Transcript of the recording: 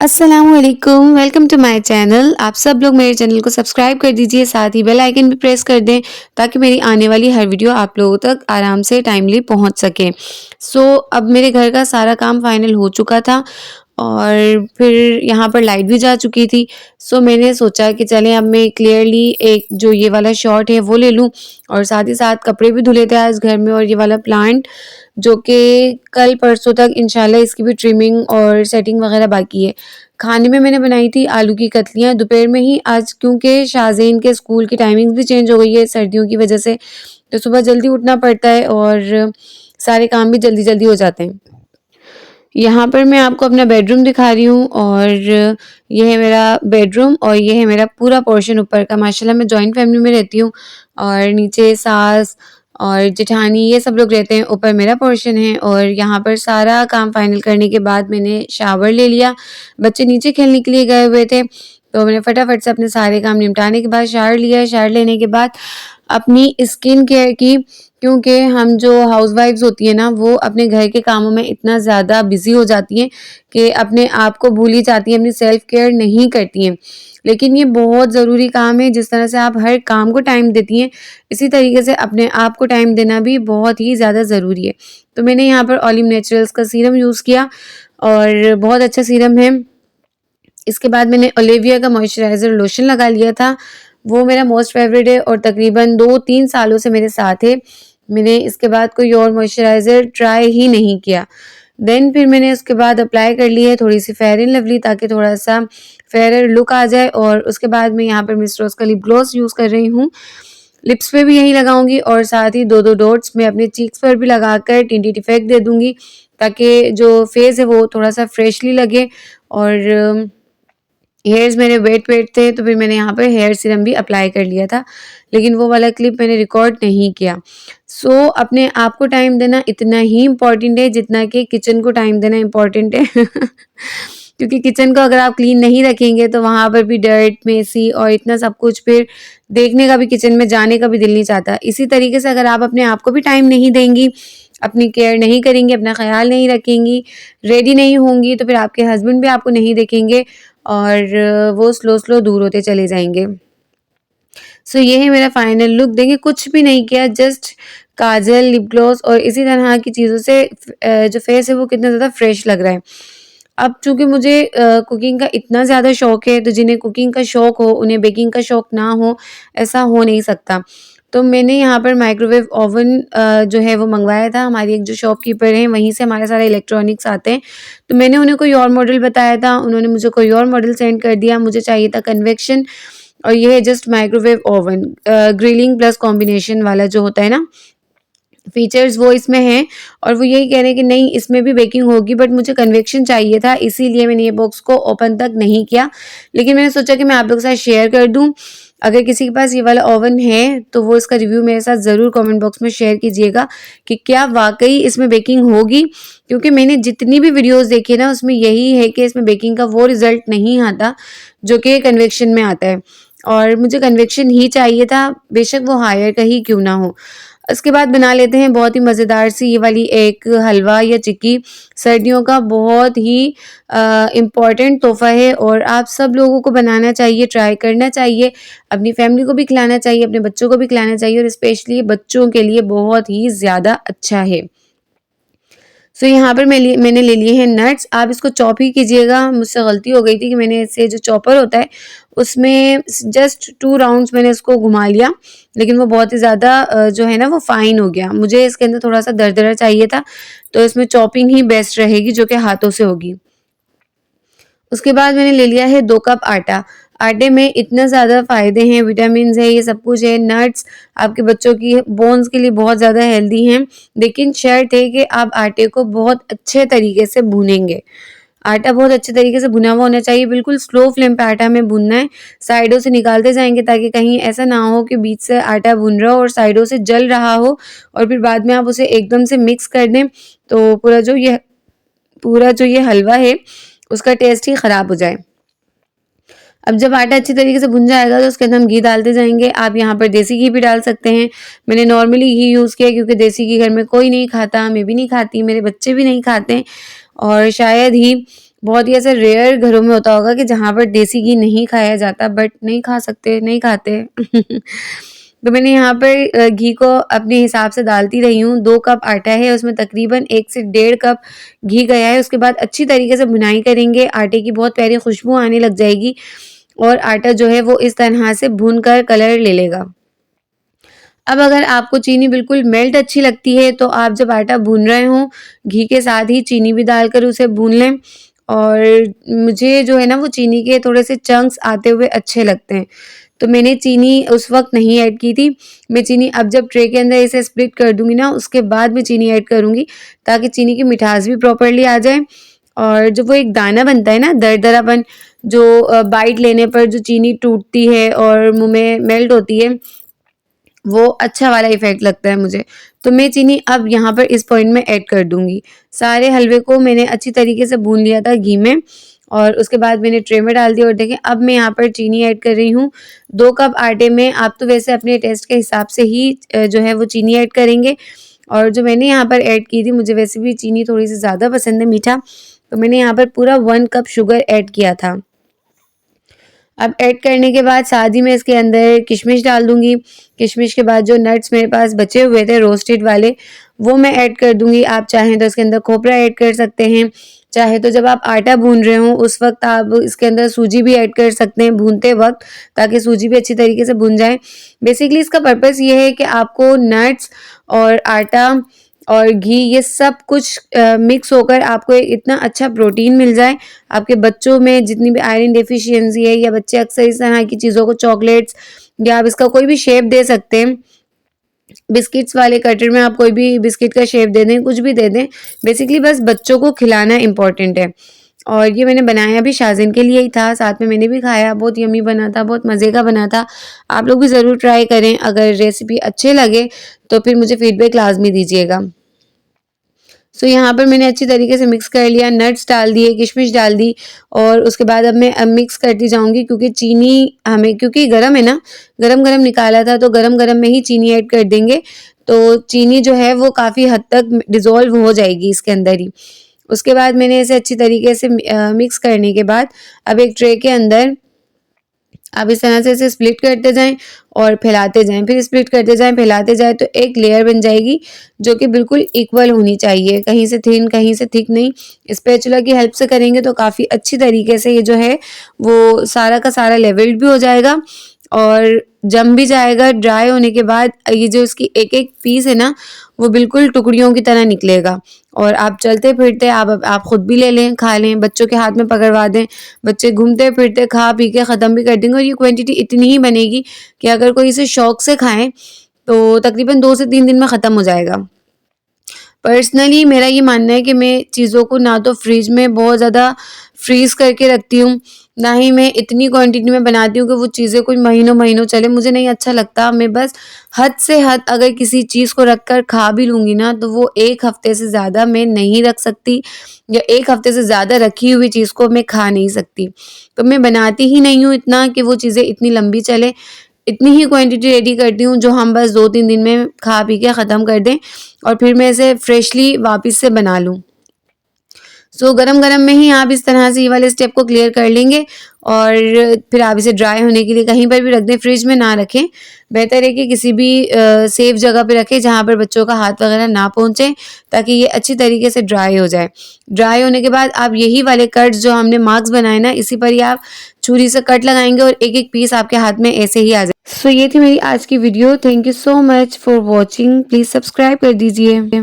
अस्सलामुअलैकुम, welcome to my channel. आप सब लोग मेरे चैनल को सब्सक्राइब कर दीजिए, साथ ही बेल आइकन भी प्रेस कर दें ताकि मेरी आने वाली हर वीडियो आप लोगों तक आराम से टाइमली पहुंच सके। अब मेरे घर का सारा काम फाइनल हो चुका था और फिर यहाँ पर लाइट भी जा चुकी थी। मैंने सोचा कि चलें अब मैं क्लियरली एक जो ये वाला शॉट है वो ले लूँ और साथ ही साथ कपड़े भी धुले थे आज घर में, और ये वाला प्लांट जो कि कल परसों तक इंशाल्लाह इसकी भी ट्रिमिंग और सेटिंग वगैरह बाकी है। खाने में मैंने बनाई थी आलू की कतलियाँ दोपहर में ही आज, क्योंकि शाज़ेन के स्कूल की टाइमिंग्स भी चेंज हो गई है सर्दियों की वजह से, तो सुबह जल्दी उठना पड़ता है और सारे काम भी जल्दी-जल्दी हो जाते हैं। यहाँ पर मैं आपको अपना बेडरूम दिखा रही हूँ और ये है मेरा बेडरूम और ये है मेरा पूरा पोर्शन ऊपर का। माशाल्लाह मैं जॉइंट फैमिली में रहती हूँ और नीचे सास और जेठानी ये सब लोग रहते हैं। ऊपर मेरा पोर्शन है और यहाँ पर सारा काम फाइनल करने के बाद मैंने शावर ले लिया। बच्चे नीचे खेलने के लिए गए हुए थे, तो मैंने फटाफट से अपने सारे काम निपटाने के बाद शावर लिया। शावर लेने के बाद अपनी स्किन केयर की, क्योंकि हम जो हाउसवाइफ्स होती हैं ना वो अपने घर के कामों में इतना ज़्यादा बिज़ी हो जाती हैं कि अपने आप को भूल ही जाती हैं, अपनी सेल्फ केयर नहीं करती हैं। लेकिन ये बहुत ज़रूरी काम है। जिस तरह से आप हर काम को टाइम देती हैं, इसी तरीके से अपने आप को टाइम देना भी बहुत ही ज़्यादा ज़रूरी है। तो मैंने यहाँ पर ऑलिव नेचुरल्स का सीरम यूज़ किया और बहुत अच्छा सीरम है। इसके बाद मैंने ओलिविया का मॉइस्चराइज़र लोशन लगा लिया था, वो मेरा मोस्ट फेवरेट है और तकरीबन 2-3 सालों से मेरे साथ है। मैंने इसके बाद कोई और मॉइस्चराइज़र ट्राई ही नहीं किया। देन फिर मैंने उसके बाद अप्लाई कर ली है थोड़ी-सी फेयर एंड लवली, ताकि थोड़ा-सा फेयर लुक आ जाए, और उसके बाद मैं यहाँ पर मिस रोज़ का लिप ग्लॉस यूज़ कर रही हूँ। लिप्स पे भी यही लगाऊँगी और साथ ही 2-2 डॉट्स मैं अपने चीक्स पर भी लगाकर टिंटेड इफ़ेक्ट दे दूँगी, ताकि जो फेस है वो थोड़ा-सा फ्रेशली लगे। और हेयर्स मेरे वेट थे, तो फिर मैंने यहाँ पर हेयर सीरम भी अप्लाई कर लिया था, लेकिन वो वाला क्लिप मैंने रिकॉर्ड नहीं किया। अपने आप को टाइम देना इतना ही इम्पोर्टेंट है जितना कि किचन को टाइम देना इम्पोर्टेंट है। क्योंकि किचन को अगर आप क्लीन नहीं रखेंगे तो वहाँ पर भी डर्ट, मेसी और इतना सब कुछ, फिर देखने का भी, किचन में जाने का भी दिल नहीं चाहता। इसी तरीके से अगर आप अपने आप को भी टाइम नहीं देंगी, अपनी केयर नहीं करेंगी, अपना ख़्याल नहीं रखेंगी, रेडी नहीं होंगी, तो फिर आपके हस्बैंड भी आपको नहीं देखेंगे और वो स्लो दूर होते चले जाएँगे। ये है मेरा फाइनल लुक। देखिए कुछ भी नहीं किया, जस्ट काजल, लिप ग्लॉस और इसी तरह की चीज़ों से जो फेस है वो कितना ज़्यादा फ्रेश लग रहा है। अब चूँकि मुझे कुकिंग का इतना ज़्यादा शौक है, तो जिन्हें कुकिंग का शौक हो उन्हें बेकिंग का शौक ना हो, ऐसा हो नहीं सकता। तो मैंने यहाँ पर माइक्रोवेव ओवन जो है वो मँगवाया था। हमारी एक जो शॉपकीपर हैं वहीं से हमारा सारा इलेक्ट्रॉनिक्स आते हैं। तो मैंने उन्हें कोई और मॉडल बताया था, उन्होंने मुझे कोई और मॉडल सेंड कर दिया। मुझे चाहिए था कन्वेक्शन, और ये है just microwave oven, grilling plus combination वाला जो होता है ना, फीचर्स वो इसमें हैं। और वो यही कह रहे हैं कि नहीं इसमें भी बेकिंग होगी, बट मुझे कन्वेक्शन चाहिए था, इसीलिए मैंने ये बॉक्स को ओपन तक नहीं किया। लेकिन मैंने सोचा कि मैं आप लोगों के साथ शेयर कर दूँ। अगर किसी के पास ये वाला ओवन है तो वो इसका रिव्यू मेरे साथ ज़रूर कमेंट बॉक्स में शेयर कीजिएगा कि क्या वाक़ई इसमें बेकिंग होगी। क्योंकि मैंने जितनी भी वीडियोज़ देखी है ना, उसमें यही है कि इसमें बेकिंग का वो रिज़ल्ट नहीं आता जो कि कन्वेक्शन में आता है, और मुझे कन्वेक्शन ही चाहिए था, बेशक वो हायर का ही क्यों ना हो। इसके बाद बना लेते हैं बहुत ही मज़ेदार सी ये वाली एक हलवा या चिक्की। सर्दियों का बहुत ही इम्पॉर्टेंट तोहफ़ा है और आप सब लोगों को बनाना चाहिए, ट्राई करना चाहिए, अपनी फैमिली को भी खिलाना चाहिए, अपने बच्चों को भी खिलाना चाहिए, और स्पेशली बच्चों के लिए बहुत ही ज़्यादा अच्छा है। यहाँ पर मैंने ले लिए हैं नट्स। आप इसको चॉप ही कीजिएगा। मुझसे गलती हो गई थी कि मैंने इससे जो चॉपर होता है उसमें जस्ट 2 राउंड्स मैंने इसको घुमा लिया, लेकिन वो बहुत ही ज़्यादा जो है ना वो फाइन हो गया। मुझे इसके अंदर थोड़ा-सा दरदरा चाहिए था, तो इसमें चॉपिंग ही बेस्ट रहेगी जो कि हाथों से होगी। उसके बाद मैंने ले लिया है 2 कप आटा। आटे में इतना ज़्यादा फ़ायदे हैं, विटामिन्स हैं, ये सब कुछ है, नट्स आपके बच्चों की बोन्स के लिए बहुत ज़्यादा हेल्दी हैं। लेकिन शर्त है कि आप आटे को बहुत अच्छे तरीके से भूनेंगे। आटा बहुत अच्छे तरीके से भुना हुआ होना चाहिए, बिल्कुल स्लो फ्लेम पे आटा हमें भूनना है। साइडों से निकालते जाएँगे ताकि कहीं ऐसा ना हो कि बीच से आटा भुन रहा हो और साइडों से जल रहा हो, और फिर बाद में आप उसे एकदम से मिक्स कर दें, तो पूरा जो ये हलवा है उसका टेस्ट ही ख़राब हो जाए। अब जब आटा अच्छी तरीके से भुन जाएगा तो उसके अंदर हम घी डालते जाएँगे। आप यहाँ पर देसी घी भी डाल सकते हैं। मैंने नॉर्मली घी यूज़ किया क्योंकि देसी घी घर में कोई नहीं खाता, मैं भी नहीं खाती, मेरे बच्चे भी नहीं खाते, और शायद ही बहुत ही ऐसा रेयर घरों में होता होगा कि जहाँ पर देसी घी नहीं खाया जाता, बट नहीं खा सकते, नहीं खाते। तो मैंने यहाँ पर घी को अपने हिसाब से डालती रही हूँ। 2 कप आटा है, उसमें तकरीबन 1 से डेढ़ कप घी गया है। उसके बाद अच्छी तरीके से भुनाई करेंगे, आटे की बहुत प्यारी खुशबू आने लग जाएगी और आटा जो है वो इस तरह से भून कर कलर ले लेगा। अब अगर आपको चीनी बिल्कुल मेल्ट अच्छी लगती है, तो आप जब आटा भून रहे हों, घी के साथ ही चीनी भी डालकर उसे भून लें। और मुझे जो है ना वो चीनी के थोड़े से चंक्स आते हुए अच्छे लगते हैं, तो मैंने चीनी उस वक़्त नहीं ऐड की थी। मैं चीनी अब जब ट्रे के अंदर इसे स्प्लिट कर दूँगी ना, उसके बाद मैं चीनी ऐड करूँगी, ताकि चीनी की मिठास भी प्रॉपर्ली आ जाए और जो वो एक दाना बनता है ना दरदरापन, जो बाइट लेने पर जो चीनी टूटती है और मुँह में मेल्ट होती है, वो अच्छा वाला इफ़ेक्ट लगता है मुझे। तो मैं चीनी अब यहाँ पर इस पॉइंट में ऐड कर दूँगी। सारे हलवे को मैंने अच्छी तरीके से भून लिया था घी में और उसके बाद मैंने ट्रे में डाल दिया और देखें अब मैं यहाँ पर चीनी ऐड कर रही हूँ। 2 कप आटे में आप तो वैसे अपने टेस्ट के हिसाब से ही जो है वो चीनी ऐड करेंगे और जो मैंने यहाँ पर ऐड की थी, मुझे वैसे भी चीनी थोड़ी-सी ज़्यादा पसंद है मीठा, तो मैंने यहाँ पर पूरा 1 कप शुगर ऐड किया था। अब ऐड करने के बाद साथ ही मैं इसके अंदर किशमिश डाल दूँगी। किशमिश के बाद जो नट्स मेरे पास बचे हुए थे रोस्टेड वाले, वो मैं ऐड कर दूँगी। आप चाहें तो इसके अंदर खोपरा ऐड कर सकते हैं, चाहे तो जब आप आटा भून रहे हों उस वक़्त आप इसके अंदर सूजी भी ऐड कर सकते हैं भूनते वक़्त, ताकि सूजी भी अच्छी तरीके से भुन जाए। बेसिकली इसका पर्पस ये है कि आपको नट्स और आटा और घी ये सब कुछ मिक्स होकर आपको एक इतना अच्छा प्रोटीन मिल जाए। आपके बच्चों में जितनी भी आयरन डेफिशिएंसी है या बच्चे अक्सर इस तरह की चीज़ों को चॉकलेट्स या आप इसका कोई भी शेप दे सकते हैं। बिस्किट्स वाले कटर में आप कोई भी बिस्किट का शेप दे दें, कुछ भी दे दें। बेसिकली बस बच्चों को खिलाना इम्पोर्टेंट है। और ये मैंने बनाया भी शाज़िन के लिए ही था, साथ में मैंने भी खाया, बहुत यम्मी बना था, बहुत मज़े का बना था। आप लोग भी ज़रूर ट्राई करें, अगर रेसिपी अच्छे लगे तो फिर मुझे फीडबैक लाज़मी दीजिएगा। सो यहाँ पर मैंने अच्छी तरीके से मिक्स कर लिया, नट्स डाल दिए, किशमिश डाल दी और उसके बाद अब मैं मिक्स करती जाऊँगी क्योंकि चीनी हमें क्योंकि गरम है ना, गरम-गरम निकाला था तो गरम-गरम में ही चीनी ऐड कर देंगे, तो चीनी जो है वो काफ़ी हद तक डिज़ोल्व हो जाएगी इसके अंदर ही। उसके बाद मैंने इसे अच्छी तरीके से मिक्स करने के बाद अब एक ट्रे के अंदर आप इस तरह से इसे स्प्लिट करते जाएँ और फैलाते जाएँ, फिर स्प्लिट करते जाएँ, फैलाते जाएँ तो एक लेयर बन जाएगी जो कि बिल्कुल इक्वल होनी चाहिए, कहीं से थिन, कहीं से थिक नहीं। स्पैचुला की हेल्प से करेंगे तो काफ़ी अच्छी तरीके से ये जो है वो सारा का सारा लेवल्ड भी हो जाएगा और जम भी जाएगा। ड्राई होने के बाद ये जो इसकी एक-एक पीस है ना, वो बिल्कुल टुकड़ियों की तरह निकलेगा और आप चलते-फिरते आप खुद भी ले लें, खा लें, बच्चों के हाथ में पकड़वा दें। बच्चे घूमते-फिरते खा पी के ख़त्म भी कर देंगे और ये क्वांटिटी इतनी ही बनेगी कि अगर कोई इसे शौक से खाएँ, तो तकरीबन 2 से 3 दिन में ख़त्म हो जाएगा। पर्सनली मेरा ये मानना है कि मैं चीज़ों को ना तो फ्रिज में बहुत ज़्यादा फ्रीज़ करके रखती हूँ, ना ही मैं इतनी क्वांटिटी में बनाती हूँ कि वो चीज़ें कोई महीनों-महीनों चले, मुझे नहीं अच्छा लगता। मैं बस हद से हद अगर किसी चीज़ को रख कर खा भी लूँगी ना, तो वो 1 हफ़्ते से ज़्यादा मैं नहीं रख सकती या 1 हफ़्ते से ज़्यादा रखी हुई चीज़ को मैं खा नहीं सकती। तो मैं बनाती ही नहीं हूँ इतना कि वो चीज़ें इतनी लंबी चलें। इतनी ही क्वांटिटी रेडी करती हूँ जो हम बस 2-3 दिन में खा पी के ख़त्म कर दें और फिर मैं इसे फ्रेशली वापस से बना लूँ। सो गरम-गरम में ही आप इस तरह से ये वाले स्टेप को क्लियर कर लेंगे और फिर आप इसे ड्राई होने के लिए कहीं पर भी रख दें, फ्रिज में ना रखें। बेहतर है कि किसी भी सेफ जगह पे रखें जहाँ पर बच्चों का हाथ वगैरह ना पहुँचे, ताकि ये अच्छी तरीके से ड्राई हो जाए। ड्राई होने के बाद आप यही वाले कट्स जो हमने मार्क्स बनाए ना, इसी पर ही आप छुरी से कट लगाएँगे और एक-एक पीस आपके हाथ में ऐसे ही आ जाए। सो ये थी मेरी आज की video. Thank you so much for watching. Please subscribe कर दीजिए।